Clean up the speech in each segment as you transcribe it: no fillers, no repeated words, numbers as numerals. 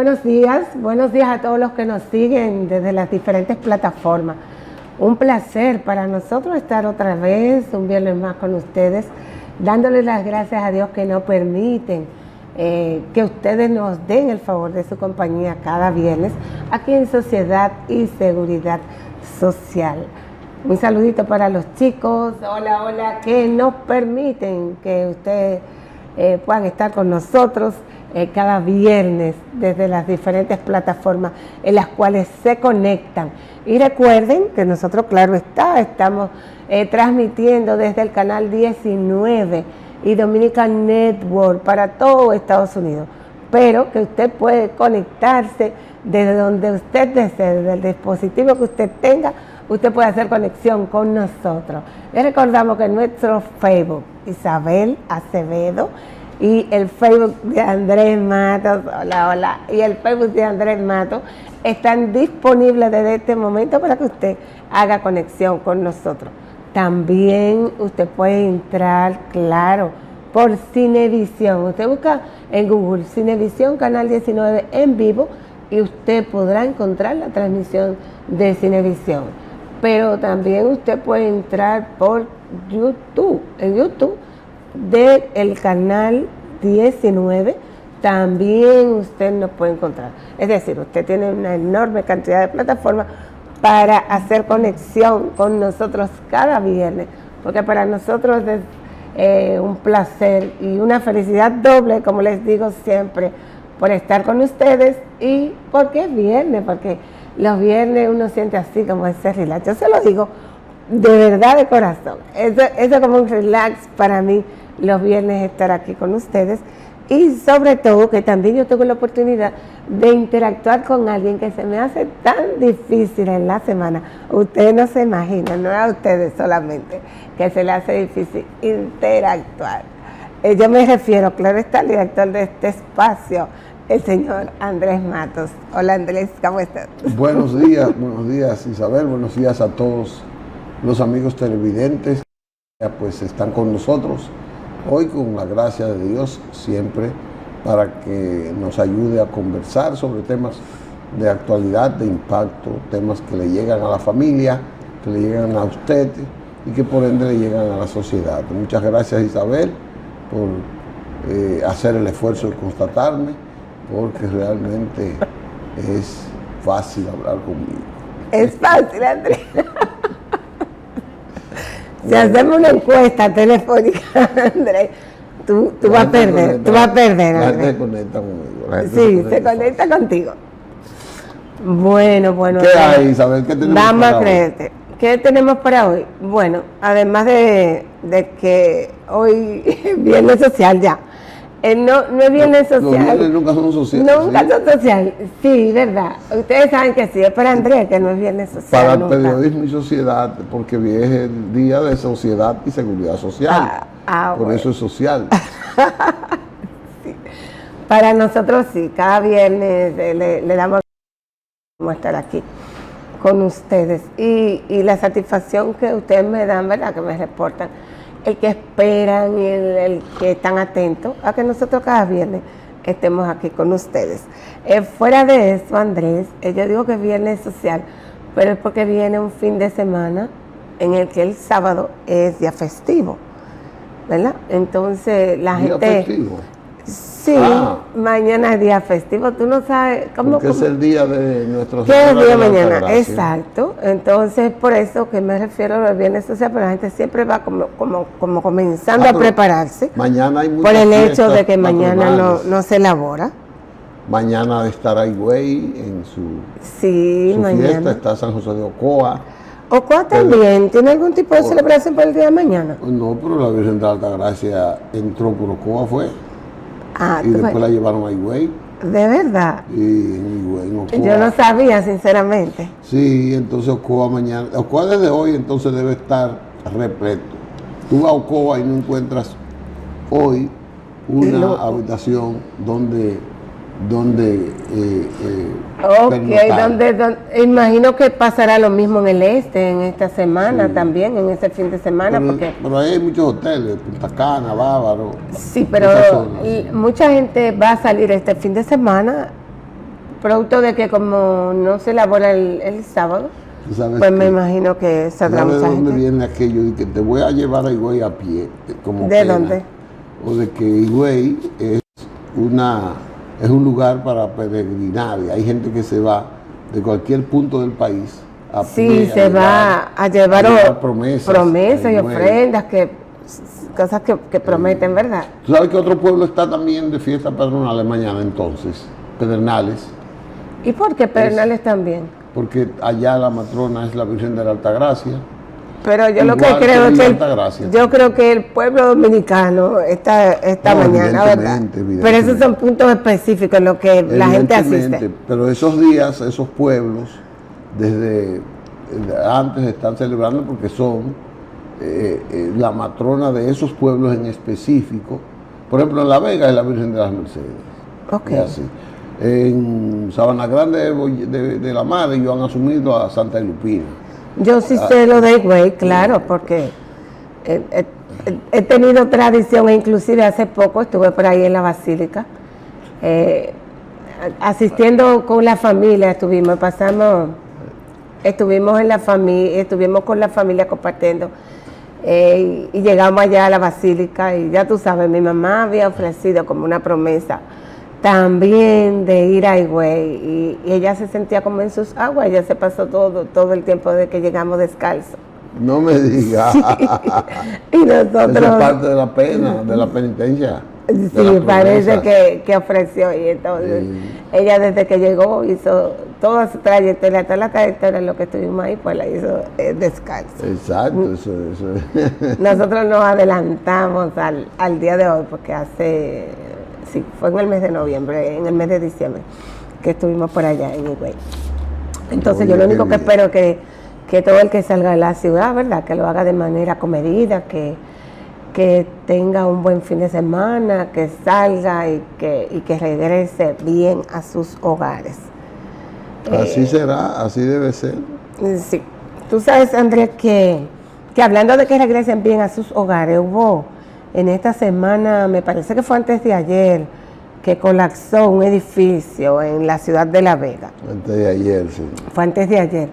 buenos días a todos los que nos siguen desde las diferentes plataformas. Un placer para nosotros estar otra vez, un viernes más con ustedes, dándoles las gracias a Dios que nos permiten que ustedes nos den el favor de su compañía cada viernes aquí en Sociedad y Seguridad Social. Un saludito para los chicos, hola, que nos permiten que ustedes puedan estar con nosotros cada viernes desde las diferentes plataformas en las cuales se conectan. Y recuerden que nosotros, claro está, estamos transmitiendo desde el canal 19 y Dominican Network para todo Estados Unidos, pero que usted puede conectarse desde donde usted desee, desde el dispositivo que usted tenga, usted puede hacer conexión con nosotros. Les recordamos que nuestro Facebook, Isabel Acevedo, y el Facebook de Andrés Matos, hola, y el Facebook de Andrés Matos están disponibles desde este momento para que usted haga conexión con nosotros. También usted puede entrar, claro, por Cinevisión. Usted busca en Google Cinevisión, Canal 19 en vivo, y usted podrá encontrar la transmisión de Cinevisión. Pero también usted puede entrar por YouTube, en YouTube del canal 19, también usted nos puede encontrar. Es decir, usted tiene una enorme cantidad de plataformas para hacer conexión con nosotros cada viernes, porque para nosotros es un placer y una felicidad doble, como les digo siempre, por estar con ustedes y porque es viernes, porque los viernes uno siente así como ese relax. Yo se lo digo de verdad, de corazón. Eso es como un relax para mí los viernes estar aquí con ustedes, y sobre todo que también yo tengo la oportunidad de interactuar con alguien que se me hace tan difícil en la semana. Ustedes no se imaginan, no es a ustedes solamente que se le hace difícil interactuar. Yo me refiero, claro está, al director de este espacio, el señor Andrés Matos. Hola Andrés, ¿cómo estás? Buenos días Isabel, buenos días a todos los amigos televidentes que pues están con nosotros hoy, con la gracia de Dios siempre, para que nos ayude a conversar sobre temas de actualidad, de impacto, temas que le llegan a la familia, que le llegan a usted y que por ende le llegan a la sociedad. Muchas gracias Isabel por hacer el esfuerzo de constatarme, porque realmente es fácil hablar conmigo. Es fácil, Andrés. Si hacemos una encuesta telefónica, Andrés, tú vas a perder, La Andrés. gente se conecta conmigo. Sí, se conecta contigo. Bueno. ¿Qué hay, Isabel? ¿Qué tenemos Vamos para a hoy? creerte. ¿Qué tenemos para hoy? Bueno, además de que hoy es viernes social ya. No es viernes social. Los viernes nunca son sociales. Nunca son social. Sí, verdad. Ustedes saben que sí, es para Andrés que no es viernes social. Para el nunca. periodismo y sociedad, porque hoy es el día de Sociedad y Seguridad Social. Por Bueno. eso es social. Sí. Para nosotros sí, cada viernes le damos a estar aquí con ustedes. Y la satisfacción que ustedes me dan, ¿verdad? Que me reportan. El que esperan y el que están atentos a que nosotros cada viernes estemos aquí con ustedes. Fuera de eso, Andrés, yo digo que es viernes social, pero es porque viene un fin de semana en el que el sábado es día festivo, ¿verdad? Entonces la ¿Día gente... festivo? Sí, mañana es día festivo, tú no sabes cómo... Porque es el día de nuestro ¿Qué es el Señor día de la mañana? Altagracia. Exacto. Entonces, por eso que me refiero a los viernes sociales, pero la gente siempre va como comenzando a pero prepararse Mañana hay muchas por el hecho fiestas de que mañana patronales. no se elabora. Mañana estará Higüey en su Sí, mañana. fiesta, está San José de Ocoa. ¿Ocoa también tiene algún tipo de celebración por el día de mañana? No, pero la Virgen de la Altagracia entró por Ocoa, fue. Ah, Y después la llevaron a Higüey. de verdad. Y en Higüey, en Ocoa. Yo no sabía, sinceramente. Sí, entonces Ocoa mañana. Ocoa desde hoy entonces debe estar repleto. Tú vas a Ocoa y no encuentras hoy una habitación donde Ok, imagino que pasará lo mismo en el este, en esta semana también, en este fin de semana. Pero ahí hay muchos hoteles, Punta Cana, Bávaro. Sí, pero mucha gente va a salir este fin de semana Producto de que como no se elabora el sábado, pues me imagino que saldrá mucha gente. ¿De dónde viene aquello de que te voy a llevar a Higüey a pie? Como ¿De dónde? O de que Higüey es un lugar para peregrinar y hay gente que se va de cualquier punto del país a pie. Sí, se va a llevar promesas y ofrendas, cosas que prometen, ¿verdad? ¿Tú sabes que otro pueblo está también de fiesta patronal mañana entonces? Pedernales. ¿Y por qué Pedernales también? Porque allá la matrona es la Virgen de la Altagracia. Pero yo lo que creo es que yo creo que el pueblo dominicano esta mañana, ¿verdad? Pero esos son puntos específicos en los que la gente asiste. Pero esos días, esos pueblos, desde antes están celebrando porque son la matrona de esos pueblos en específico. Por ejemplo, en La Vega es la Virgen de las Mercedes. Okay. Así. En Sabana Grande de la Madre ellos han asumido a Santa Lupina. Yo sí sé lo de Higüey, claro, porque he tenido tradición, e inclusive hace poco estuve por ahí en la Basílica, asistiendo con la familia, estuvimos con la familia compartiendo, y llegamos allá a la Basílica y ya tú sabes, mi mamá había ofrecido como una promesa también de ir a Higüey y ella se sentía como en sus aguas, ella se pasó todo el tiempo de que llegamos descalzo. No me digas. Sí. Y nosotros... Esa es parte de la pena, de la penitencia. Sí, parece que ofreció y entonces ella desde que llegó hizo toda su trayectoria, toda la trayectoria en lo que estuvimos ahí, pues la hizo descalzo. Exacto, eso. Nosotros nos adelantamos al día de hoy porque sí, fue en el mes de noviembre, en el mes de diciembre, que estuvimos por allá en Higüey. Entonces yo lo único que espero que todo el que salga de la ciudad, ¿verdad?, que lo haga de manera comedida, que tenga un buen fin de semana, que salga y que regrese bien a sus hogares. Así será, así debe ser. Sí. Tú sabes, Andrés, que hablando de que regresen bien a sus hogares, hubo en esta semana, me parece que fue antes de ayer, que colapsó un edificio en la ciudad de La Vega. Antes de ayer, sí. Fue antes de ayer.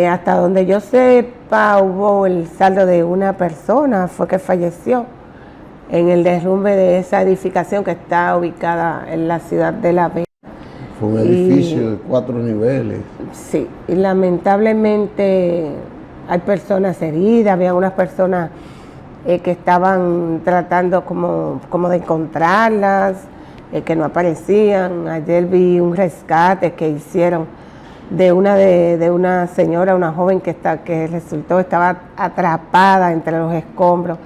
Hasta donde yo sepa, hubo el saldo de una persona, fue que falleció en el derrumbe de esa edificación que está ubicada en la ciudad de La Vega. Fue un edificio de 4 niveles. Sí, y lamentablemente hay personas heridas, había unas personas que estaban tratando como de encontrarlas, que no aparecían. Ayer vi un rescate que hicieron de una señora, una joven que estaba atrapada entre los escombros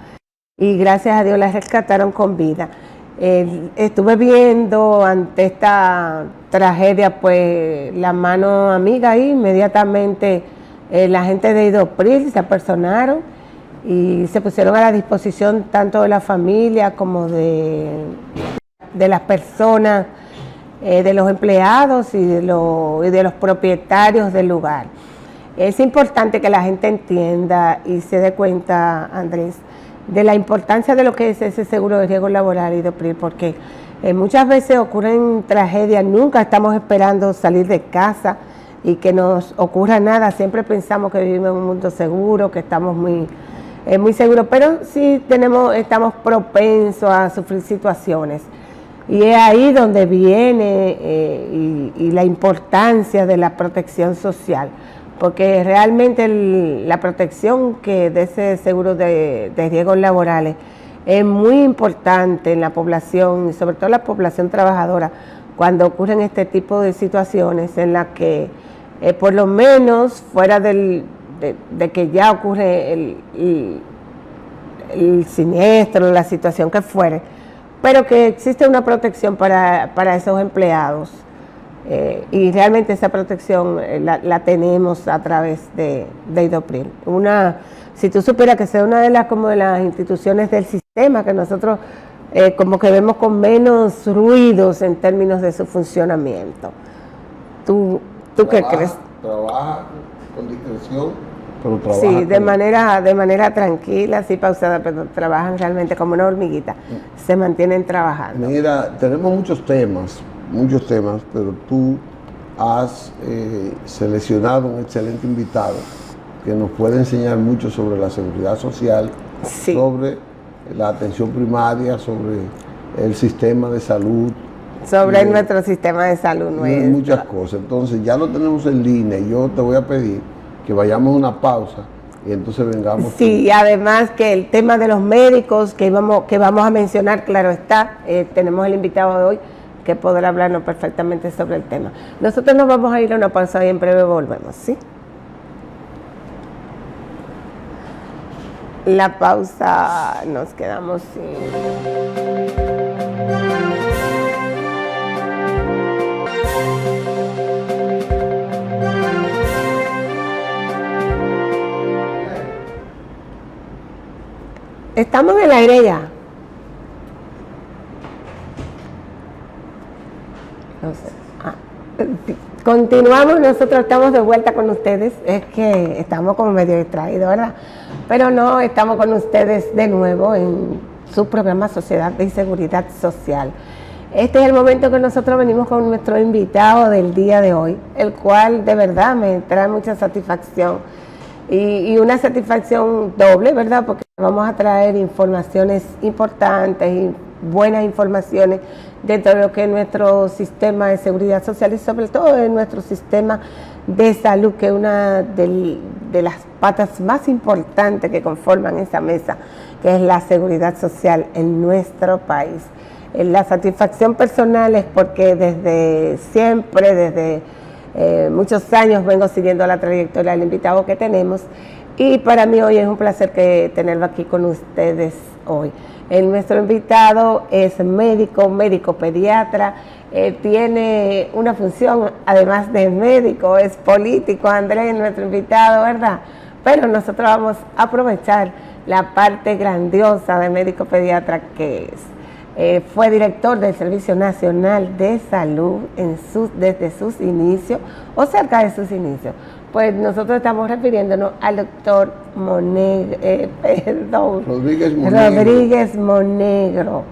y gracias a Dios la rescataron con vida. Estuve viendo ante esta tragedia pues la mano amiga ahí, inmediatamente la gente de Idopril se apersonaron y se pusieron a la disposición tanto de la familia como de las personas, de los empleados y de los propietarios del lugar. Es importante que la gente entienda y se dé cuenta, Andrés, de la importancia de lo que es ese seguro de riesgo laboral, Idopril, porque muchas veces ocurren tragedias, nunca estamos esperando salir de casa y que nos ocurra nada, siempre pensamos que vivimos en un mundo seguro, que estamos muy seguros, pero sí estamos propensos a sufrir situaciones. Y es ahí donde viene y la importancia de la protección social, porque realmente la protección de ese seguro de riesgos laborales es muy importante en la población, y sobre todo la población trabajadora, cuando ocurren este tipo de situaciones en las que, por lo menos fuera de que ya ocurre el siniestro, la situación que fuere, pero que existe una protección para esos empleados y realmente esa protección la tenemos a través de Idopril. Si tú supieras que sea una de las instituciones del sistema que nosotros como que vemos con menos ruidos en términos de su funcionamiento. ¿Tú qué crees? Trabaja con discreción. Sí, de manera tranquila, así pausada, pero trabajan realmente como una hormiguita, se mantienen trabajando. Mira, tenemos muchos temas, pero tú has seleccionado un excelente invitado que nos puede enseñar mucho sobre la seguridad social, Sí. sobre la atención primaria, sobre el sistema de salud. Sobre nuestro sistema de salud nuestro. Muchas cosas. Entonces ya lo tenemos en línea y yo te voy a pedir que vayamos a una pausa y entonces vengamos. Sí, y además que el tema de los médicos que vamos a mencionar, claro está, tenemos el invitado de hoy que podrá hablarnos perfectamente sobre el tema. Nosotros nos vamos a ir a una pausa y en breve volvemos, ¿sí? La pausa, nos quedamos sin... Estamos en el aire ya. No sé. Continuamos, nosotros estamos de vuelta con ustedes. Es que estamos como medio distraídos, ¿verdad? Pero no, estamos con ustedes de nuevo en su programa Sociedad y Seguridad Social. Este es el momento que nosotros venimos con nuestro invitado del día de hoy, el cual de verdad me trae mucha satisfacción. Y una satisfacción doble, ¿verdad? Porque vamos a traer informaciones importantes y buenas informaciones dentro de lo que es nuestro sistema de seguridad social y sobre todo de nuestro sistema de salud, que es una de las patas más importantes que conforman esa mesa, que es la seguridad social en nuestro país. La satisfacción personal es porque desde siempre, desde muchos años vengo siguiendo la trayectoria del invitado que tenemos y para mí hoy es un placer tenerlo aquí con ustedes hoy. Nuestro invitado es médico pediatra, tiene una función además de médico, es político, Andrés, nuestro invitado, ¿verdad? Pero nosotros vamos a aprovechar la parte grandiosa de médico pediatra que es. Fue director del Servicio Nacional de Salud desde sus inicios o cerca de sus inicios. Pues nosotros estamos refiriéndonos al doctor Rodríguez Monegro.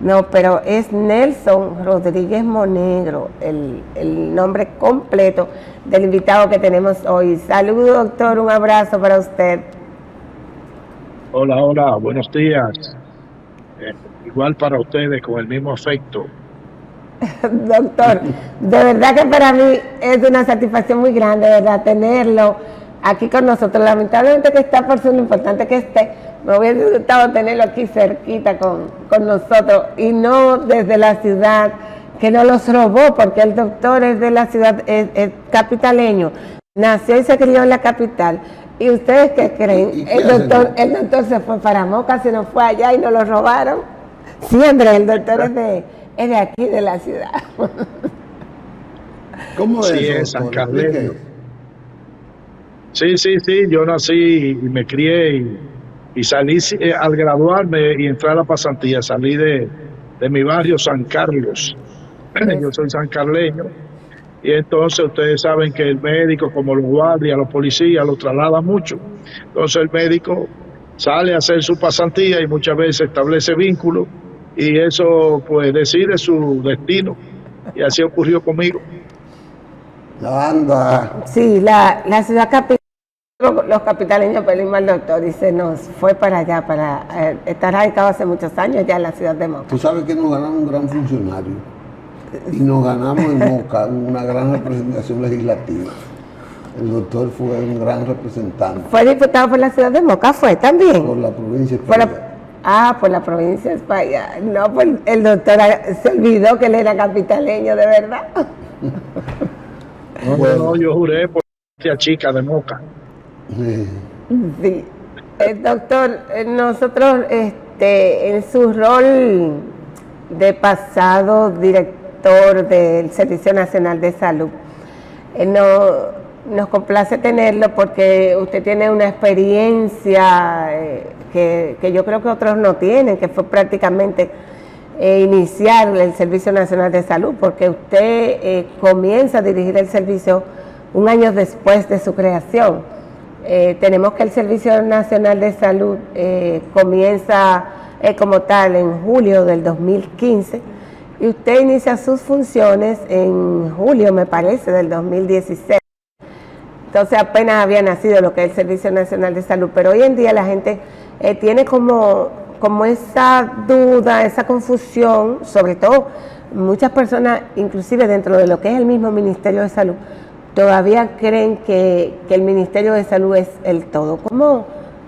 No, pero es Nelson Rodríguez Monegro, el nombre completo del invitado que tenemos hoy. Saludos, doctor, un abrazo para usted. Hola, buenos días. Igual para ustedes, con el mismo afecto. Doctor, de verdad que para mí es una satisfacción muy grande, ¿verdad?, tenerlo aquí con nosotros. Lamentablemente que está por ser lo importante que esté, me hubiese gustado tenerlo aquí cerquita con nosotros y no desde la ciudad que nos los robó, porque el doctor es de la ciudad, es capitaleño, nació y se crió en la capital. ¿Y ustedes qué creen? El doctor se fue para Moca, se nos fue allá y nos lo robaron. Sí, Andrés, el doctor es de aquí, de la ciudad. ¿Cómo es sí, eso, San Carleño. Sí, yo nací y me crié y salí al graduarme y entrar a la pasantía, salí de mi barrio San Carlos. Yo soy sancarleño. Y entonces ustedes saben que el médico, como los guardias, los policías, lo traslada mucho. Entonces el médico sale a hacer su pasantía y muchas veces establece vínculos y eso pues decide su destino. Y así ocurrió conmigo. Anda. Sí, la ciudad capital, los capitaleños pedimos al doctor y se nos fue para allá, para estar radicado hace muchos años ya en la ciudad de Moca. Tú sabes que nos ganamos un gran funcionario. Y nos ganamos en Moca una gran representación legislativa. El doctor fue un gran representante. ¿Fue diputado por la ciudad de Moca? ¿Fue también? Por la provincia de España. Por la provincia de España. No, pues el doctor se olvidó que él era capitaleño, de verdad. No, yo juré por esta chica de Moca. Sí. Doctor, nosotros en su rol de pasado director del Servicio Nacional de Salud. Nos complace tenerlo porque usted tiene una experiencia que yo creo que otros no tienen, que fue prácticamente iniciar el Servicio Nacional de Salud, porque usted comienza a dirigir el servicio un año después de su creación. Tenemos que el Servicio Nacional de Salud comienza como tal en julio del 2015, y usted inicia sus funciones en julio, me parece, del 2016. Entonces apenas había nacido lo que es el Servicio Nacional de Salud, pero hoy en día la gente tiene como esa duda, esa confusión, sobre todo muchas personas, inclusive dentro de lo que es el mismo Ministerio de Salud, todavía creen que el Ministerio de Salud es el todo.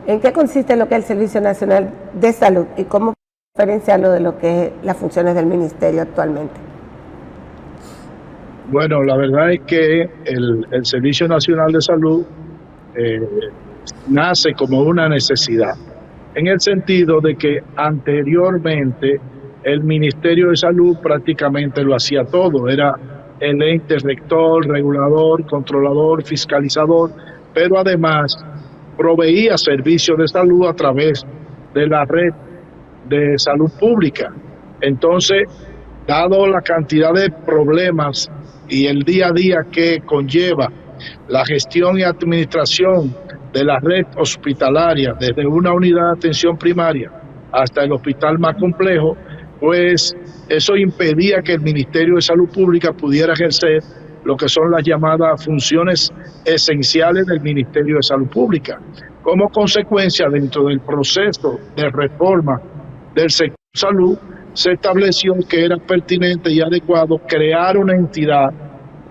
¿En qué consiste lo que es el Servicio Nacional de Salud y cómo diferenciarlo de lo que es las funciones del Ministerio actualmente? Bueno, la verdad es que el Servicio Nacional de Salud nace como una necesidad, en el sentido de que anteriormente el Ministerio de Salud prácticamente lo hacía todo, era el ente rector, regulador, controlador, fiscalizador, pero además proveía servicios de salud a través de la red de salud pública. Entonces, dado la cantidad de problemas y el día a día que conlleva la gestión y administración de la red hospitalaria, desde una unidad de atención primaria hasta el hospital más complejo, pues eso impedía que el Ministerio de Salud Pública pudiera ejercer lo que son las llamadas funciones esenciales del Ministerio de Salud Pública. Como consecuencia, dentro del proceso de reforma del sector salud, se estableció que era pertinente y adecuado crear una entidad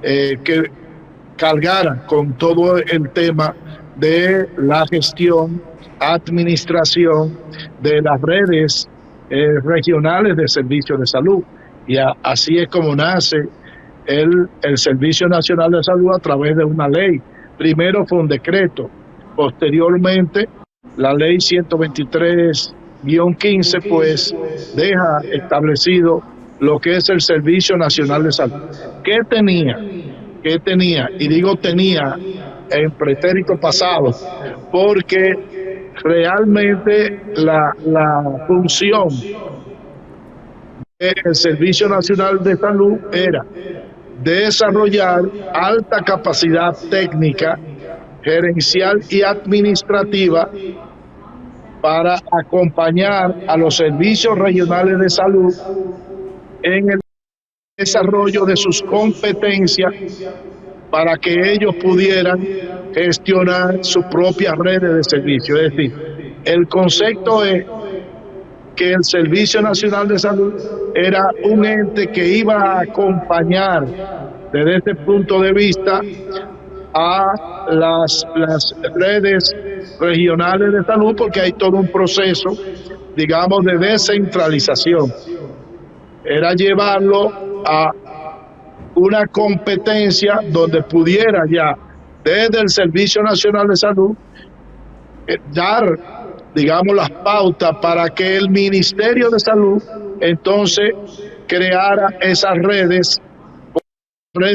que cargara con todo el tema de la gestión, administración de las redes regionales de servicios de salud. Y así es como nace el Servicio Nacional de Salud a través de una ley. Primero fue un decreto, posteriormente la ley 123-15 pues deja establecido lo que es el Servicio Nacional de Salud. ¿Qué tenía? Y digo tenía en pretérito pasado, porque realmente la función del Servicio Nacional de Salud era desarrollar alta capacidad técnica, gerencial y administrativa para acompañar a los servicios regionales de salud en el desarrollo de sus competencias para que ellos pudieran gestionar sus propias redes de servicio. Es decir, el concepto es que el Servicio Nacional de Salud era un ente que iba a acompañar desde este punto de vista a las redes regionales de salud, porque hay todo un proceso, digamos, de descentralización. Era llevarlo a una competencia donde pudiera ya, desde el Servicio Nacional de Salud, dar, digamos, las pautas para que el Ministerio de Salud entonces creara esas redes,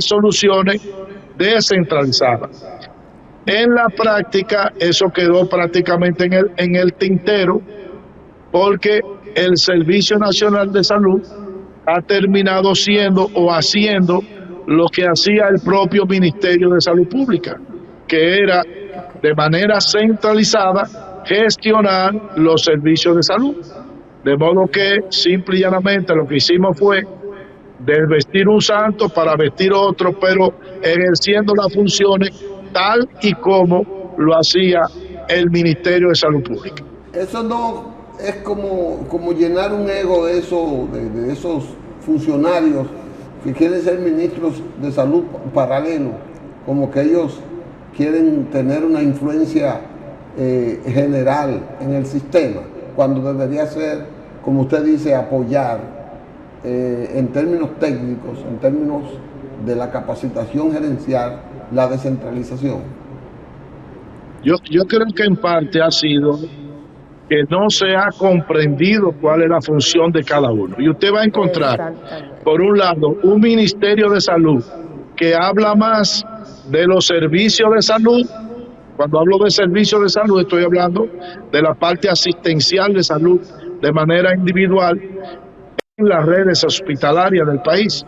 soluciones descentralizadas. En la práctica eso quedó prácticamente en el tintero, porque el Servicio Nacional de Salud ha terminado siendo o haciendo lo que hacía el propio Ministerio de Salud Pública, que era de manera centralizada gestionar los servicios de salud. De modo que simple y llanamente lo que hicimos fue desvestir un santo para vestir otro, pero ejerciendo las funciones tal y como lo hacía el Ministerio de Salud Pública. Eso no es como llenar un ego de esos funcionarios que quieren ser ministros de salud paralelo, como que ellos quieren tener una influencia general en el sistema, cuando debería ser, como usted dice, apoyar en términos técnicos, en términos de la capacitación gerencial, la descentralización. Yo creo que en parte ha sido que no se ha comprendido cuál es la función de cada uno. Y usted va a encontrar, por un lado, un Ministerio de Salud que habla más de los servicios de salud. Cuando hablo de servicios de salud, estoy hablando de la parte asistencial de salud de manera individual en las redes hospitalarias del país.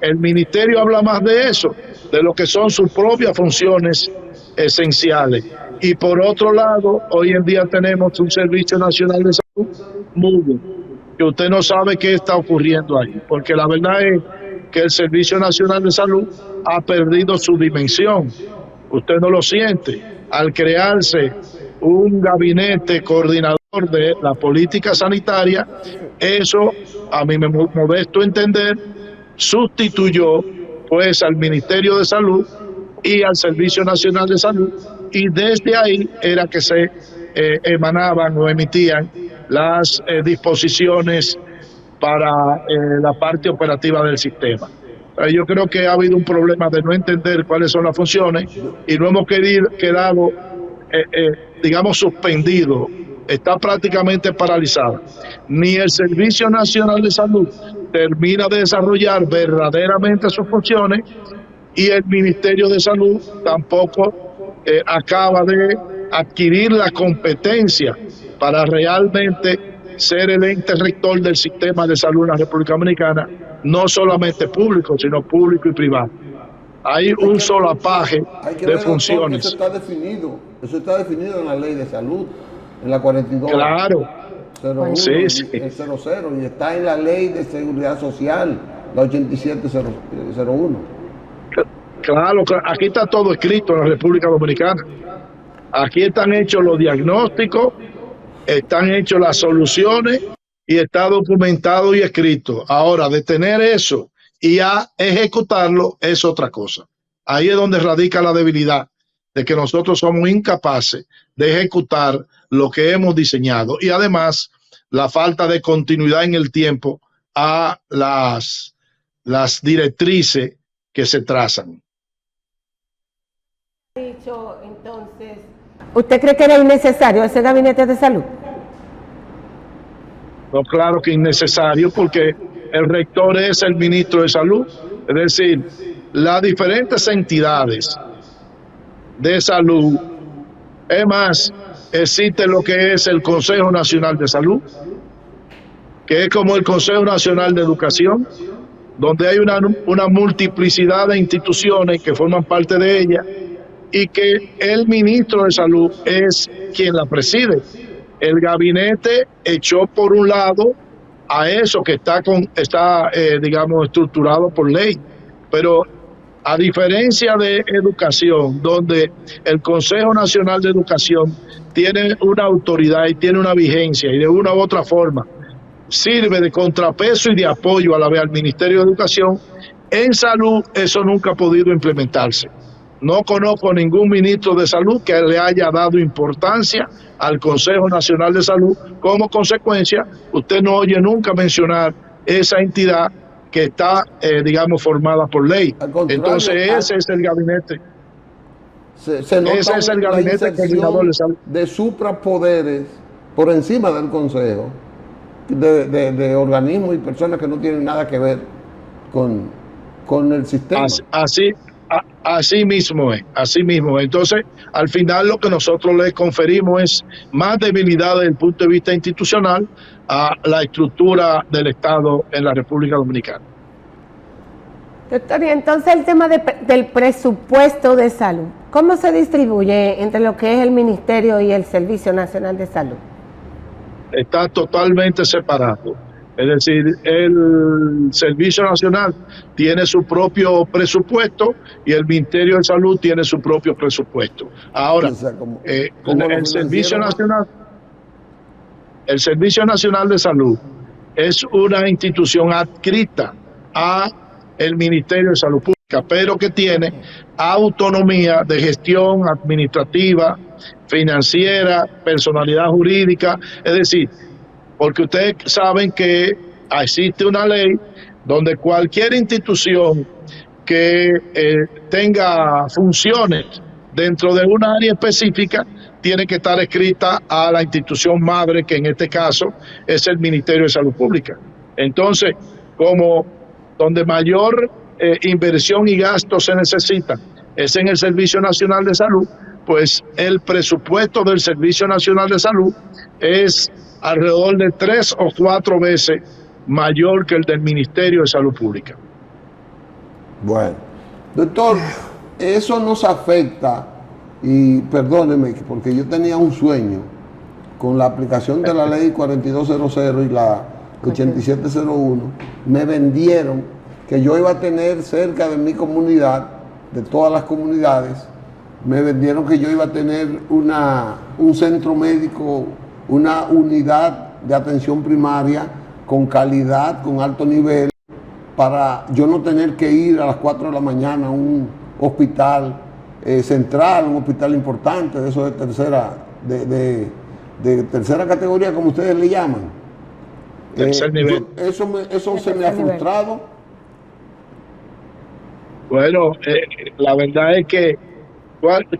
El ministerio habla más de eso, de lo que son sus propias funciones esenciales. Y por otro lado, hoy en día tenemos un Servicio Nacional de Salud mudo, que usted no sabe qué está ocurriendo ahí, porque la verdad es que el Servicio Nacional de Salud ha perdido su dimensión. Usted no lo siente. Al crearse un gabinete coordinador de la política sanitaria, eso, a mi modesto entender, sustituyó pues al Ministerio de Salud y al Servicio Nacional de Salud, y desde ahí era que se emanaban o emitían las disposiciones para la parte operativa del sistema. Yo creo que ha habido un problema de no entender cuáles son las funciones y no hemos quedado, digamos, suspendido. Está prácticamente paralizada. Ni el Servicio Nacional de Salud termina de desarrollar verdaderamente sus funciones y el Ministerio de Salud tampoco acaba de adquirir la competencia para realmente ser el ente rector del sistema de salud en la República Dominicana, no solamente público, sino público y privado. Hay un solapaje de funciones. Eso está definido en la ley de salud, en la 42. Claro. 01, sí. El 00, y está en la ley de seguridad social, la 8701. Claro, aquí está todo escrito en la República Dominicana. Aquí están hechos los diagnósticos, están hechas las soluciones y está documentado y escrito. Ahora, detener eso y a ejecutarlo es otra cosa. Ahí es donde radica la debilidad, de que nosotros somos incapaces de ejecutar lo que hemos diseñado, y además la falta de continuidad en el tiempo a las directrices que se trazan. Dicho, entonces, ¿usted cree que era innecesario ese gabinete de salud? No, claro que innecesario, porque el rector es el ministro de Salud. Es decir, las diferentes entidades de salud, es más, existe lo que es el Consejo Nacional de Salud, que es como el Consejo Nacional de Educación, donde hay una multiplicidad de instituciones que forman parte de ella, y que el ministro de Salud es quien la preside. El gabinete echó por un lado a eso que está digamos, estructurado por ley, pero a diferencia de educación, donde el Consejo Nacional de Educación tiene una autoridad y tiene una vigencia, y de una u otra forma sirve de contrapeso y de apoyo a la vez al Ministerio de Educación, en salud eso nunca ha podido implementarse. No conozco ningún ministro de salud que le haya dado importancia al Consejo Nacional de Salud. Como consecuencia, usted no oye nunca mencionar esa entidad que está, digamos, formada por ley. Entonces ese es el gabinete. Ese es el gabinete coordinador de salud. De suprapoderes por encima del Consejo, de organismos y personas que no tienen nada que ver con el sistema. Así mismo es, así mismo. Entonces, al final lo que nosotros le conferimos es más debilidad desde el punto de vista institucional a la estructura del Estado en la República Dominicana. Doctor, y entonces el tema del presupuesto de salud, ¿cómo se distribuye entre lo que es el Ministerio y el Servicio Nacional de Salud? Está totalmente separado. Es decir, el Servicio Nacional tiene su propio presupuesto y el Ministerio de Salud tiene su propio presupuesto. Ahora, el Servicio Nacional de Salud es una institución adscrita a el Ministerio de Salud Pública, pero que tiene autonomía de gestión administrativa, financiera, personalidad jurídica, es decir, porque ustedes saben que existe una ley donde cualquier institución que tenga funciones dentro de una área específica tiene que estar escrita a la institución madre, que en este caso es el Ministerio de Salud Pública. Entonces, como donde mayor inversión y gasto se necesita es en el Servicio Nacional de Salud, pues el presupuesto del Servicio Nacional de Salud es alrededor de 3 o 4 veces mayor que el del Ministerio de Salud Pública. Bueno, doctor, eso nos afecta, y perdóneme, porque yo tenía un sueño con la aplicación de la ley 4200 y 8701, me vendieron que yo iba a tener cerca de mi comunidad, de todas las comunidades, me vendieron que yo iba a tener un centro médico, una unidad de atención primaria con calidad, con alto nivel, para yo no tener que ir a las 4 de la mañana a un hospital central, un hospital importante, de eso de tercera categoría, como ustedes le llaman. Tercer nivel. Eso se me ha frustrado. Bueno, la verdad es que,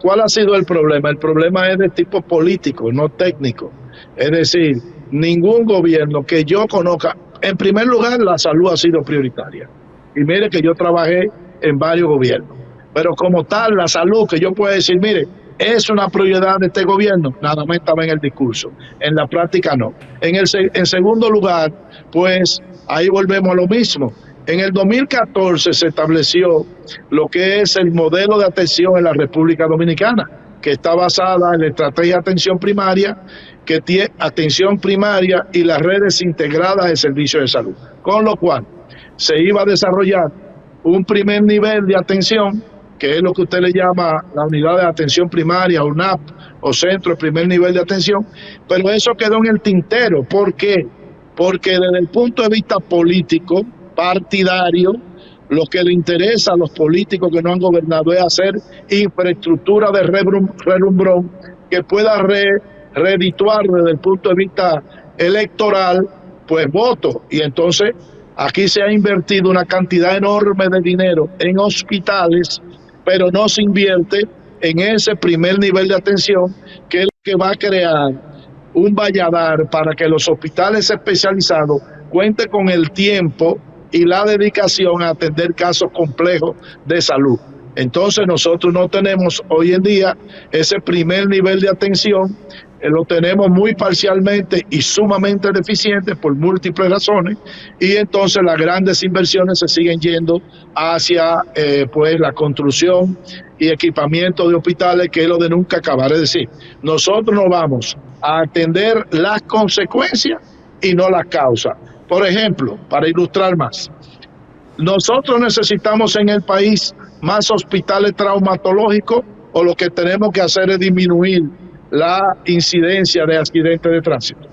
¿cuál ha sido el problema? El problema es de tipo político, no técnico. Es decir, ningún gobierno que yo conozca, en primer lugar, la salud ha sido prioritaria. Y mire que yo trabajé en varios gobiernos. Pero como tal, la salud, que yo puedo decir, mire, es una prioridad de este gobierno, nada más estaba en el discurso. En la práctica no. En segundo lugar, pues ahí volvemos a lo mismo. En el 2014 se estableció lo que es el modelo de atención en la República Dominicana, que está basada en la estrategia de atención primaria, que tiene atención primaria y las redes integradas de servicios de salud. Con lo cual, se iba a desarrollar un primer nivel de atención, que es lo que usted le llama la unidad de atención primaria, UNAP, o centro de primer nivel de atención, pero eso quedó en el tintero. ¿Por qué? Porque desde el punto de vista político, partidario, lo que le interesa a los políticos que no han gobernado es hacer infraestructura de relumbrón que pueda redituar desde el punto de vista electoral, pues votos. Y entonces aquí se ha invertido una cantidad enorme de dinero en hospitales, pero no se invierte en ese primer nivel de atención, que es lo que va a crear un valladar para que los hospitales especializados cuenten con el tiempo y la dedicación a atender casos complejos de salud. Entonces nosotros no tenemos hoy en día ese primer nivel de atención, lo tenemos muy parcialmente y sumamente deficiente por múltiples razones, y entonces las grandes inversiones se siguen yendo hacia pues la construcción y equipamiento de hospitales, que es lo de nunca acabar. Es decir, nosotros no vamos a atender las consecuencias y no las causas. Por ejemplo, para ilustrar más, nosotros necesitamos en el país más hospitales traumatológicos, o lo que tenemos que hacer es disminuir la incidencia de accidentes de tránsito.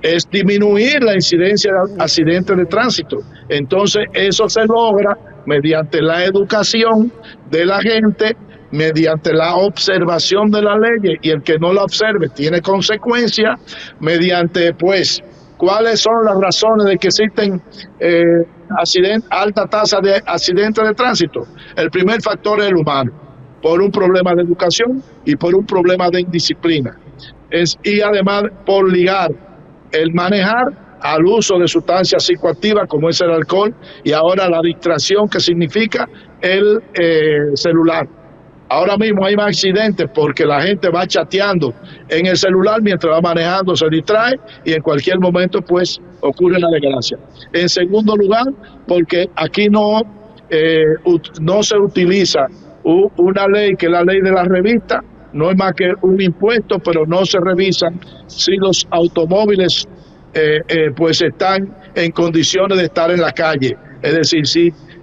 Es disminuir la incidencia de accidentes de tránsito. Entonces eso se logra mediante la educación de la gente, mediante la observación de la ley, y el que no la observe tiene consecuencias, mediante pues cuáles son las razones de que existen alta tasa de accidentes de tránsito. El primer factor es el humano, por un problema de educación y por un problema de indisciplina. Y además por ligar el manejar al uso de sustancias psicoactivas como es el alcohol, y ahora la distracción que significa el celular. Ahora mismo hay más accidentes porque la gente va chateando en el celular mientras va manejando, se distrae y en cualquier momento pues ocurre la desgracia. En segundo lugar, porque aquí no se utiliza una ley, que es la ley de la revista, no es más que un impuesto, pero no se revisan si los automóviles pues están en condiciones de estar en la calle. Es decir,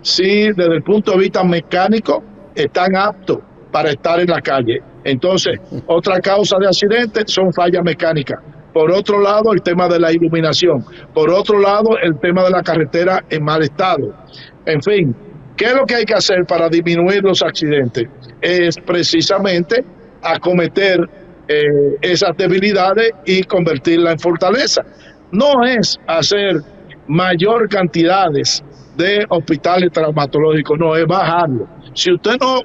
si desde el punto de vista mecánico están aptos para estar en la calle. Entonces, otra causa de accidentes son fallas mecánicas. Por otro lado, el tema de la iluminación. Por otro lado, el tema de la carretera en mal estado. En fin, ¿qué es lo que hay que hacer para disminuir los accidentes? Es precisamente acometer esas debilidades y convertirlas en fortaleza. No es hacer mayor cantidades de hospitales traumatológicos, no, es bajarlo. Si usted no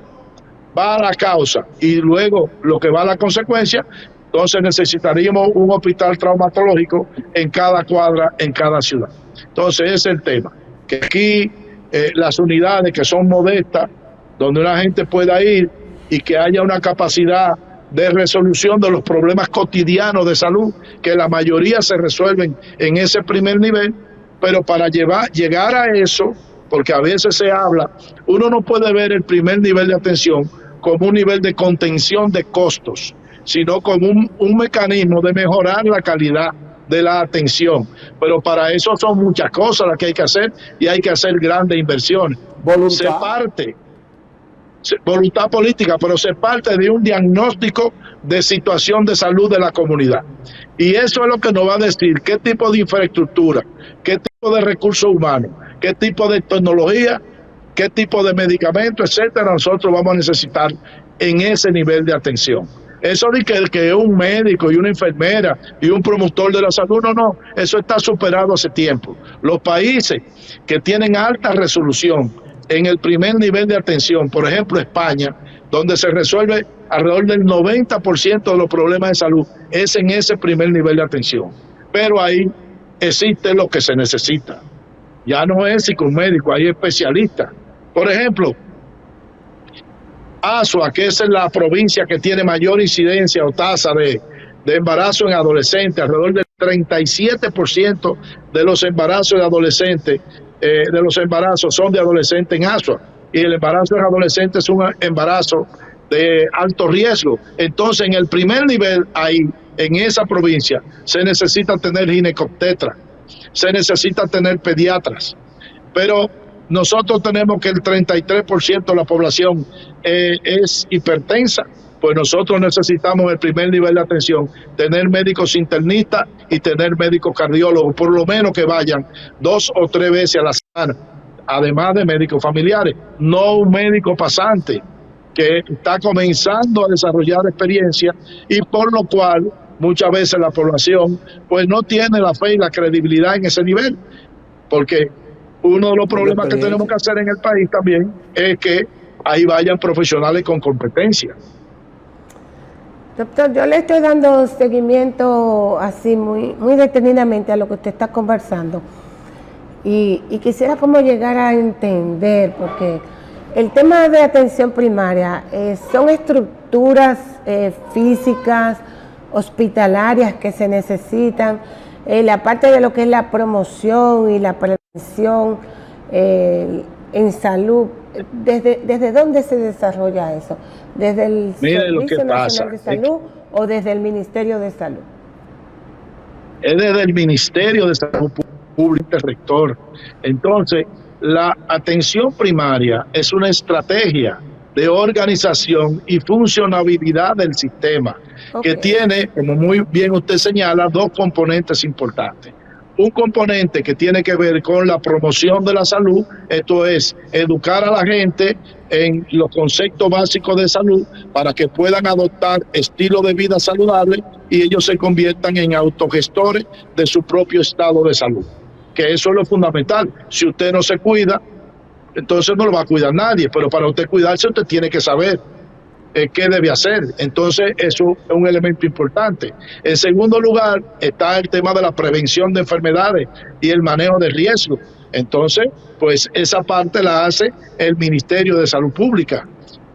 va a la causa y luego lo que va a la consecuencia, entonces necesitaríamos un hospital traumatológico en cada cuadra, en cada ciudad. Entonces ese es el tema, que aquí las unidades que son modestas, donde una gente pueda ir y que haya una capacidad de resolución de los problemas cotidianos de salud, que la mayoría se resuelven en ese primer nivel, pero para llegar a eso, porque a veces se habla, uno no puede ver el primer nivel de atención como un nivel de contención de costos, sino como un mecanismo de mejorar la calidad de la atención. Pero para eso son muchas cosas las que hay que hacer y hay que hacer grandes inversiones. Voluntad política, pero se parte de un diagnóstico de situación de salud de la comunidad. Y eso es lo que nos va a decir qué tipo de infraestructura, qué tipo de recursos humanos, qué tipo de tecnología, qué tipo de medicamentos, etcétera, nosotros vamos a necesitar en ese nivel de atención. Eso de que un médico y una enfermera y un promotor de la salud, no, eso está superado hace tiempo. Los países que tienen alta resolución en el primer nivel de atención, por ejemplo España, donde se resuelve alrededor del 90% de los problemas de salud, es en ese primer nivel de atención. Pero ahí existe lo que se necesita. Ya no es psicomédico, hay especialistas. Por ejemplo, Azua, que es la provincia que tiene mayor incidencia o tasa de embarazo en adolescentes, alrededor del 37% de los embarazos de adolescentes, son de adolescentes en Azua, y el embarazo en adolescentes es un embarazo de alto riesgo. Entonces, en el primer nivel, ahí, en esa provincia, se necesita tener ginecobstetra, se necesita tener pediatras, pero nosotros tenemos que el 33% de la población es hipertensa, pues nosotros necesitamos el primer nivel de atención, tener médicos internistas y tener médicos cardiólogos, por lo menos que vayan 2 o 3 veces a la semana, además de médicos familiares, no un médico pasante que está comenzando a desarrollar experiencia y por lo cual muchas veces la población pues no tiene la fe y la credibilidad en ese nivel, porque uno de los problemas que tenemos que hacer en el país también es que ahí vayan profesionales con competencia. Doctor, yo le estoy dando seguimiento así muy detenidamente a lo que usted está conversando y quisiera como llegar a entender, porque el tema de atención primaria son estructuras físicas, hospitalarias que se necesitan, la parte de lo que es la promoción y la prevención en salud. ¿Desde dónde se desarrolla eso? ¿Desde el Servicio Nacional de Salud o desde el Ministerio de Salud? Es desde el Ministerio de Salud Pública, rector. Entonces, la atención primaria es una estrategia de organización y funcionabilidad del sistema, que tiene, como muy bien usted señala, 2 componentes importantes. Un componente que tiene que ver con la promoción de la salud, esto es, educar a la gente en los conceptos básicos de salud para que puedan adoptar estilo de vida saludable y ellos se conviertan en autogestores de su propio estado de salud, que eso es lo fundamental. Si usted no se cuida, entonces no lo va a cuidar nadie, pero para usted cuidarse usted tiene que saber qué debe hacer. Entonces eso es un elemento importante. En segundo lugar está el tema de la prevención de enfermedades y el manejo de riesgo. Entonces, pues esa parte la hace el Ministerio de Salud Pública.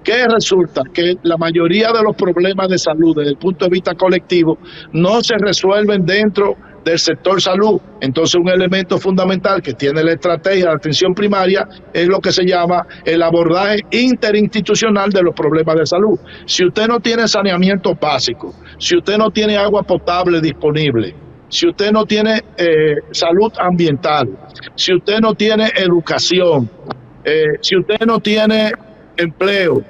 ¿Qué resulta? Que la mayoría de los problemas de salud desde el punto de vista colectivo no se resuelven dentro del sector salud. Entonces, un elemento fundamental que tiene la estrategia de atención primaria es lo que se llama el abordaje interinstitucional de los problemas de salud. Si usted no tiene saneamiento básico, si usted no tiene agua potable disponible, si usted no tiene salud ambiental, si usted no tiene educación, si usted no tiene empleo,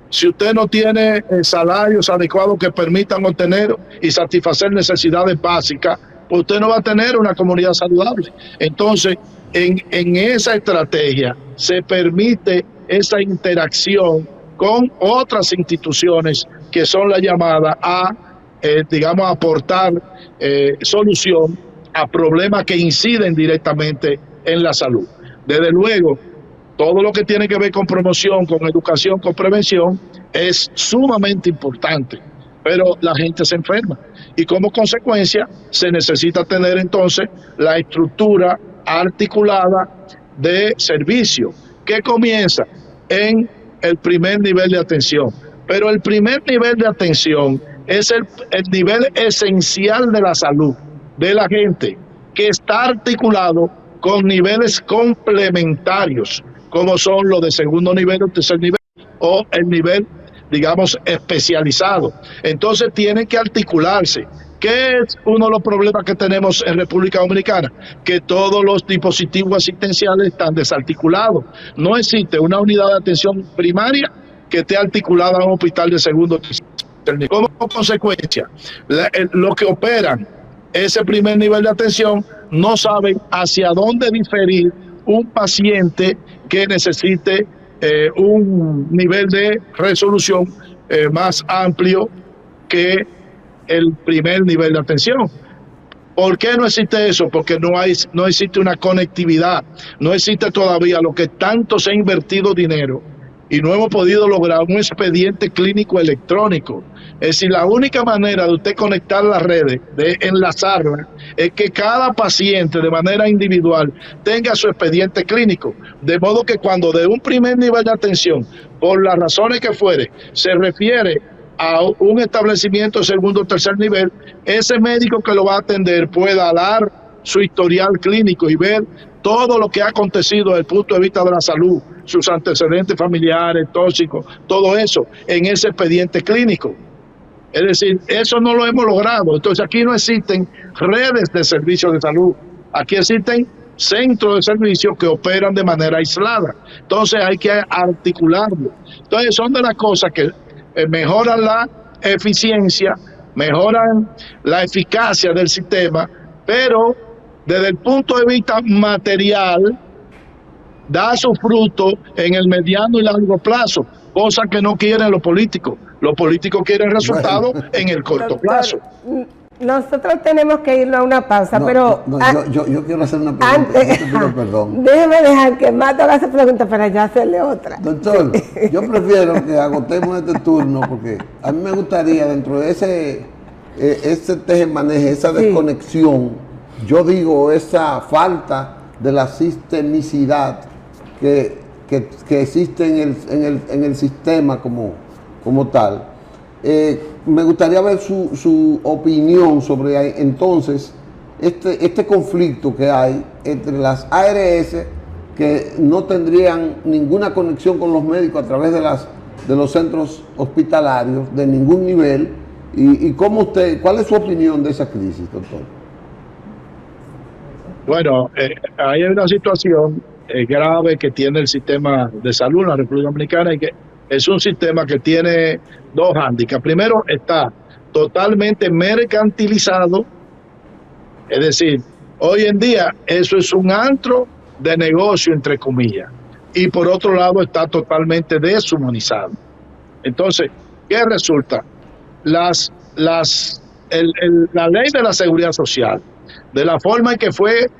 si usted no tiene salarios adecuados que permitan obtener y satisfacer necesidades básicas, pues usted no va a tener una comunidad saludable. Entonces, en esa estrategia se permite esa interacción con otras instituciones que son las llamadas a, digamos, aportar solución a problemas que inciden directamente en la salud. Desde luego, todo lo que tiene que ver con promoción, con educación, con prevención, es sumamente importante, pero la gente se enferma y como consecuencia se necesita tener entonces la estructura articulada de servicio que comienza en el primer nivel de atención. Pero el primer nivel de atención es el nivel esencial de la salud de la gente, que está articulado con niveles complementarios, como son los de segundo nivel o tercer nivel, o el nivel, digamos, especializado. Entonces tienen que articularse. ¿Qué es uno de los problemas que tenemos en República Dominicana? Que todos los dispositivos asistenciales están desarticulados. No existe una unidad de atención primaria que esté articulada a un hospital de segundo nivel. Como consecuencia, los que operan ese primer nivel de atención no saben hacia dónde diferir un paciente que necesite un nivel de resolución más amplio que el primer nivel de atención. ¿Por qué no existe eso? Porque no existe una conectividad, no existe todavía lo que tanto se ha invertido dinero y no hemos podido lograr un expediente clínico electrónico. Es decir, la única manera de usted conectar las redes, de enlazarlas, es que cada paciente de manera individual tenga su expediente clínico, de modo que cuando de un primer nivel de atención, por las razones que fuere, se refiere a un establecimiento de segundo o tercer nivel, ese médico que lo va a atender pueda dar su historial clínico y ver todo lo que ha acontecido desde el punto de vista de la salud, sus antecedentes familiares, tóxicos, todo eso en ese expediente clínico. Es decir, eso no lo hemos logrado. Entonces aquí no existen redes de servicios de salud. Aquí existen centros de servicios que operan de manera aislada. Entonces hay que articularlo. Entonces son de las cosas que mejoran la eficiencia, mejoran la eficacia del sistema, pero desde el punto de vista material da su fruto en el mediano y largo plazo, cosa que no quieren los políticos. Los políticos quieren resultados en el corto plazo. Nosotros tenemos que irnos a una pausa, pero... yo quiero hacer una pregunta. Antes, déjeme dejar que Mato haga esa pregunta para ya hacerle otra. Doctor, yo prefiero que agotemos este turno porque a mí me gustaría dentro de ese teje-maneje, esa desconexión, yo digo esa falta de la sistemicidad que existe en el sistema como tal. Me gustaría ver su opinión sobre entonces este conflicto que hay entre las ARS que no tendrían ninguna conexión con los médicos a través de los centros hospitalarios de ningún nivel y ¿cuál es su opinión de esa crisis, doctor? Bueno, hay una situación grave que tiene el sistema de salud en la República Dominicana y que es un sistema que tiene dos hándicaps. Primero, está totalmente mercantilizado, es decir, hoy en día eso es un antro de negocio, entre comillas, y por otro lado está totalmente deshumanizado. Entonces, ¿qué resulta? La ley de la seguridad social, de la forma en que fue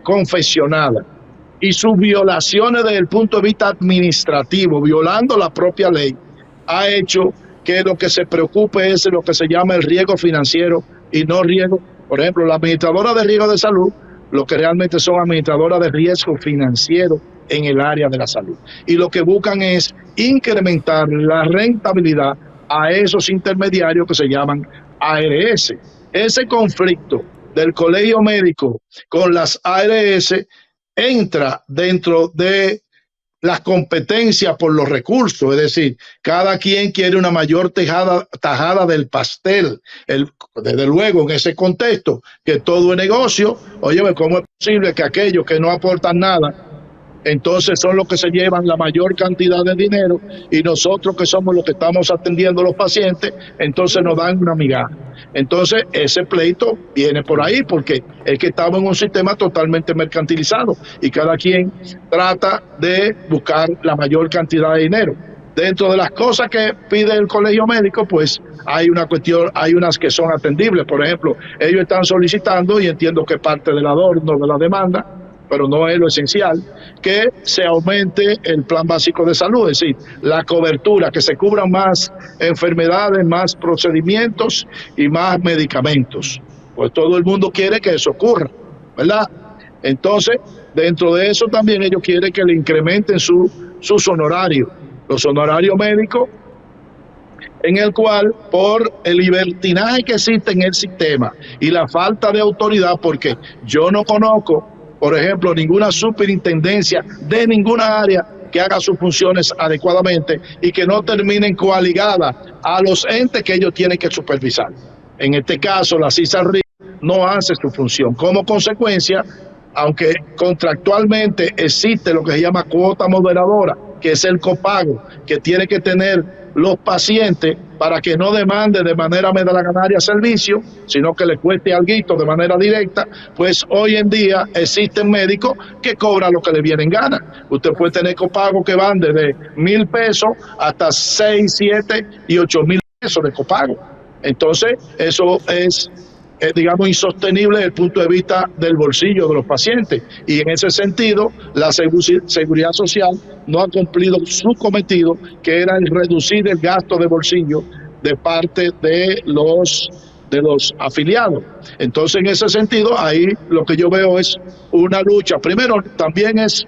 confeccionada, y sus violaciones desde el punto de vista administrativo, violando la propia ley, ha hecho que lo que se preocupe es lo que se llama el riesgo financiero y no riesgo. Por ejemplo, la administradora de riesgo de salud, lo que realmente son administradoras de riesgo financiero en el área de la salud. Y lo que buscan es incrementar la rentabilidad a esos intermediarios que se llaman ARS. Ese conflicto del colegio médico con las ARS entra dentro de las competencias por los recursos, es decir, cada quien quiere una mayor tajada del pastel. Desde luego, en ese contexto, que todo es negocio, oye, ¿cómo es posible que aquellos que no aportan nada, entonces son los que se llevan la mayor cantidad de dinero y nosotros que somos los que estamos atendiendo a los pacientes, entonces nos dan una migaja? Entonces ese pleito viene por ahí porque es que estamos en un sistema totalmente mercantilizado y cada quien trata de buscar la mayor cantidad de dinero. Dentro de las cosas que pide el colegio médico, pues hay una cuestión, hay unas que son atendibles. Por ejemplo, ellos están solicitando, y entiendo que parte del adorno de la demanda, pero no es lo esencial, que se aumente el plan básico de salud, es decir, la cobertura, que se cubran más enfermedades, más procedimientos y más medicamentos. Pues todo el mundo quiere que eso ocurra, ¿verdad? Entonces, dentro de eso también ellos quieren que le incrementen sus honorarios, los honorarios médicos, en el cual, por el libertinaje que existe en el sistema y la falta de autoridad, porque yo no conozco, por ejemplo, ninguna superintendencia de ninguna área que haga sus funciones adecuadamente y que no terminen coaligadas a los entes que ellos tienen que supervisar. En este caso, la CISARRIL no hace su función. Como consecuencia, aunque contractualmente existe lo que se llama cuota moderadora, que es el copago que tiene que tener los pacientes para que no demanden de manera medalaganaria servicio, sino que le cueste algo de manera directa, pues hoy en día existen médicos que cobran lo que le viene en gana. Usted puede tener copagos que van desde 1,000 pesos hasta 6, 7 y 8,000 pesos de copago. Entonces, eso es digamos, insostenible desde el punto de vista del bolsillo de los pacientes. Y en ese sentido, la Seguridad Social no ha cumplido su cometido, que era el reducir el gasto de bolsillo de parte de los afiliados. Entonces, en ese sentido, ahí lo que yo veo es una lucha. Primero, también es,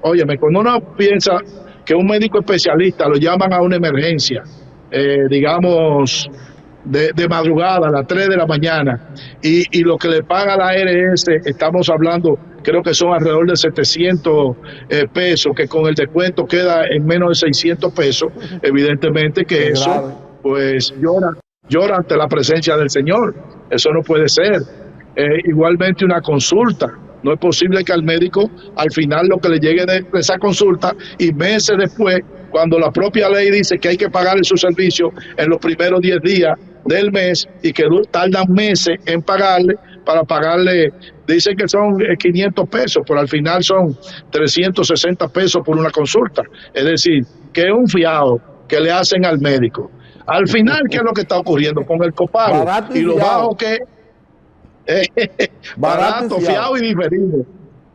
óyeme, cuando uno piensa que un médico especialista lo llaman a una emergencia, digamos, de madrugada a las 3 de la mañana, y lo que le paga la ARS, estamos hablando, creo que son alrededor de 700 pesos, que con el descuento queda en menos de 600 pesos, evidentemente que eso, grave. Pues llora ante la presencia del Señor. Eso no puede ser. Igualmente una consulta. No es posible que al médico al final lo que le llegue de esa consulta, y meses después, cuando la propia ley dice que hay que pagarle su servicio en los primeros 10 días del mes, y que tardan meses en pagarle, para pagarle, dicen que son 500 pesos, pero al final son 360 pesos por una consulta. Es decir, que es un fiado que le hacen al médico. Al final, ¿qué es lo que está ocurriendo con el copago? Y lo bajo que barato, fiado y diferido,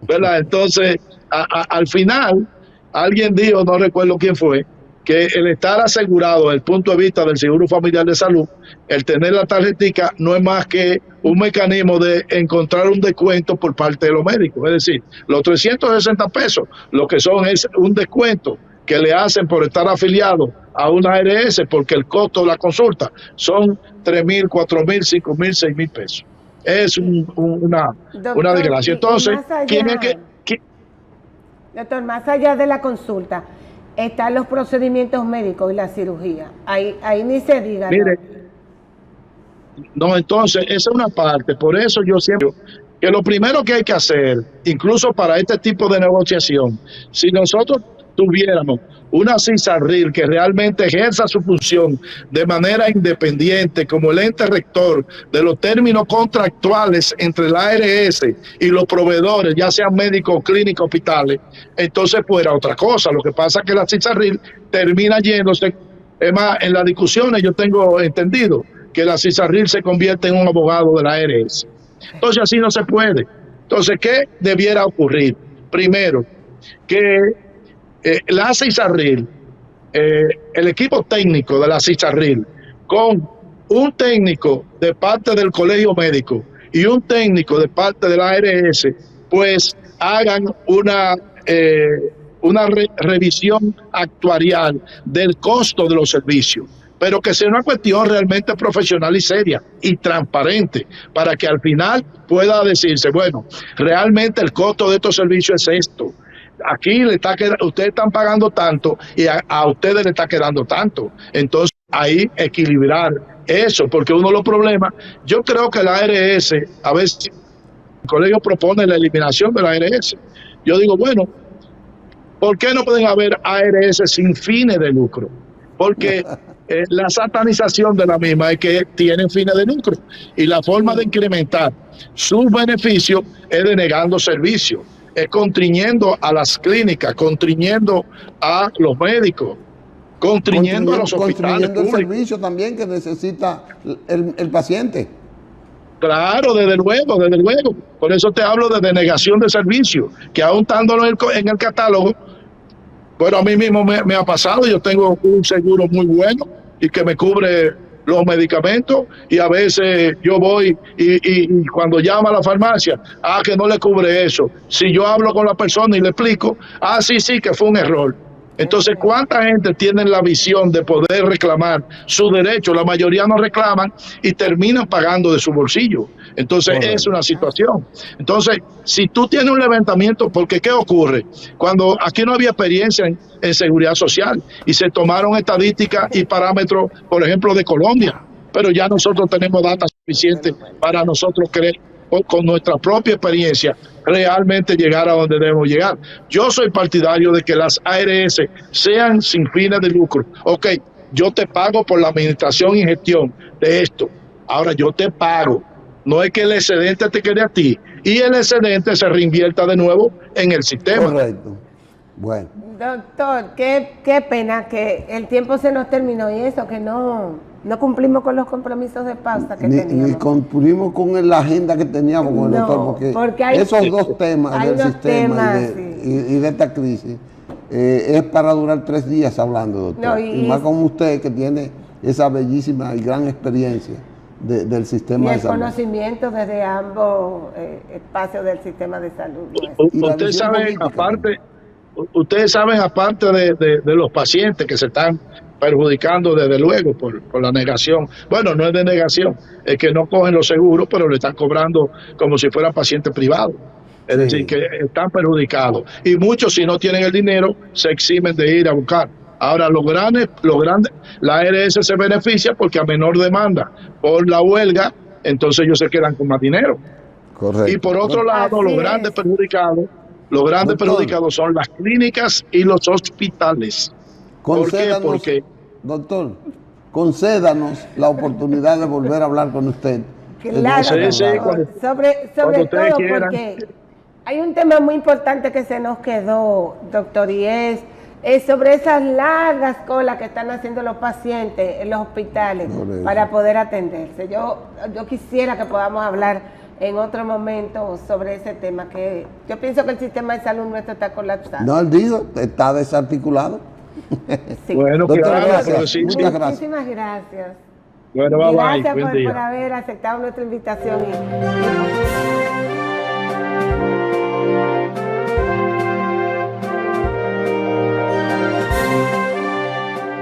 ¿verdad? Entonces, al final, alguien dijo, no recuerdo quién fue, que el estar asegurado desde el punto de vista del Seguro Familiar de Salud, el tener la tarjetica, no es más que un mecanismo de encontrar un descuento por parte de los médicos. Es decir, los 360 pesos, lo que son es un descuento que le hacen por estar afiliado a una ARS, porque el costo de la consulta son 3,000, 4,000, 5,000, 6,000 pesos. Es una desgracia. Entonces, ¿quién es que...? Doctor, más allá de la consulta, están los procedimientos médicos y la cirugía. Ahí ni se diga. Mire, no, entonces, esa es una parte. Por eso yo siempre digo que lo primero que hay que hacer, incluso para este tipo de negociación, si nosotros tuviéramos una CISARRIL que realmente ejerza su función de manera independiente como el ente rector de los términos contractuales entre la ARS y los proveedores, ya sean médicos, clínicos, hospitales, entonces fuera otra cosa. Lo que pasa es que la CISARRIL termina yéndose. Es más, en las discusiones yo tengo entendido que la CISARRIL se convierte en un abogado de la ARS. Entonces así no se puede. Entonces, ¿qué debiera ocurrir? Primero, que la CISARRIL, el equipo técnico de la CISARRIL, con un técnico de parte del colegio médico y un técnico de parte de la ARS, pues hagan una revisión actuarial del costo de los servicios, pero que sea una cuestión realmente profesional y seria y transparente, para que al final pueda decirse, bueno, realmente el costo de estos servicios es esto. Aquí ustedes están pagando tanto y a ustedes le está quedando tanto. Entonces, ahí equilibrar eso, porque uno de los problemas, yo creo que la ARS, a veces el colegio propone la eliminación de la ARS. Yo digo, bueno, ¿por qué no pueden haber ARS sin fines de lucro? Porque la satanización de la misma es que tienen fines de lucro, y la forma de incrementar sus beneficios es denegando servicios, es constriñendo a las clínicas, constriñendo a los médicos, constriñendo a los hospitales públicos. El servicio también que necesita el paciente. Claro, desde luego, desde luego. Por eso te hablo de denegación de servicio, que aún estándolo en el catálogo, bueno, a mí mismo me ha pasado. Yo tengo un seguro muy bueno y que me cubre los medicamentos, y a veces yo voy y cuando llama a la farmacia, que no le cubre eso. Si yo hablo con la persona y le explico, sí, que fue un error. Entonces, ¿cuánta gente tiene la visión de poder reclamar su derecho? La mayoría no reclaman y terminan pagando de su bolsillo. Entonces, es una situación. Entonces, si tú tienes un levantamiento, porque ¿qué ocurre? Cuando aquí no había experiencia en seguridad social y se tomaron estadísticas y parámetros, por ejemplo, de Colombia, pero ya nosotros tenemos data suficiente para nosotros creer con nuestra propia experiencia realmente llegar a donde debemos llegar. Yo soy partidario de que las ARS sean sin fines de lucro. Ok, yo te pago por la administración y gestión de esto. Ahora yo te pago. No es que el excedente te quede a ti y el excedente se reinvierta de nuevo en el sistema. Correcto. Bueno. Doctor, qué pena que el tiempo se nos terminó y eso, que no cumplimos con los compromisos de pausa que teníamos. Ni cumplimos con la agenda que teníamos con el doctor, porque hay, esos dos temas del sistema y de esta crisis es para durar 3 días hablando, doctor. No, y más como usted que tiene esa bellísima y gran experiencia del sistema de salud. Y el conocimiento desde ambos espacios del sistema de salud. Ustedes saben, aparte de los pacientes que se están perjudicando desde luego por la negación. Bueno, no es de negación, es que no cogen los seguros, pero le están cobrando como si fuera paciente privado. Es decir, que están perjudicados. Y muchos, si no tienen el dinero, se eximen de ir a buscar. Ahora, los grandes, la ARS se beneficia porque a menor demanda por la huelga, entonces ellos se quedan con más dinero. Correcto. Y por otro lado, los grandes perjudicados son las clínicas y los hospitales. ¿Por qué? Porque, doctor, concédanos la oportunidad de volver a hablar con usted. Claro, sobre todo porque hay un tema muy importante que se nos quedó, doctor, y es sobre esas largas colas que están haciendo los pacientes en los hospitales para poder atenderse. Yo quisiera que podamos hablar en otro momento sobre ese tema, que yo pienso que el sistema de salud nuestro está colapsado. No, digo, está desarticulado. Sí. Bueno, doctor, gracias. Sí, muchas gracias. Muchísimas gracias. Bueno, bye, gracias bye. por haber aceptado nuestra invitación.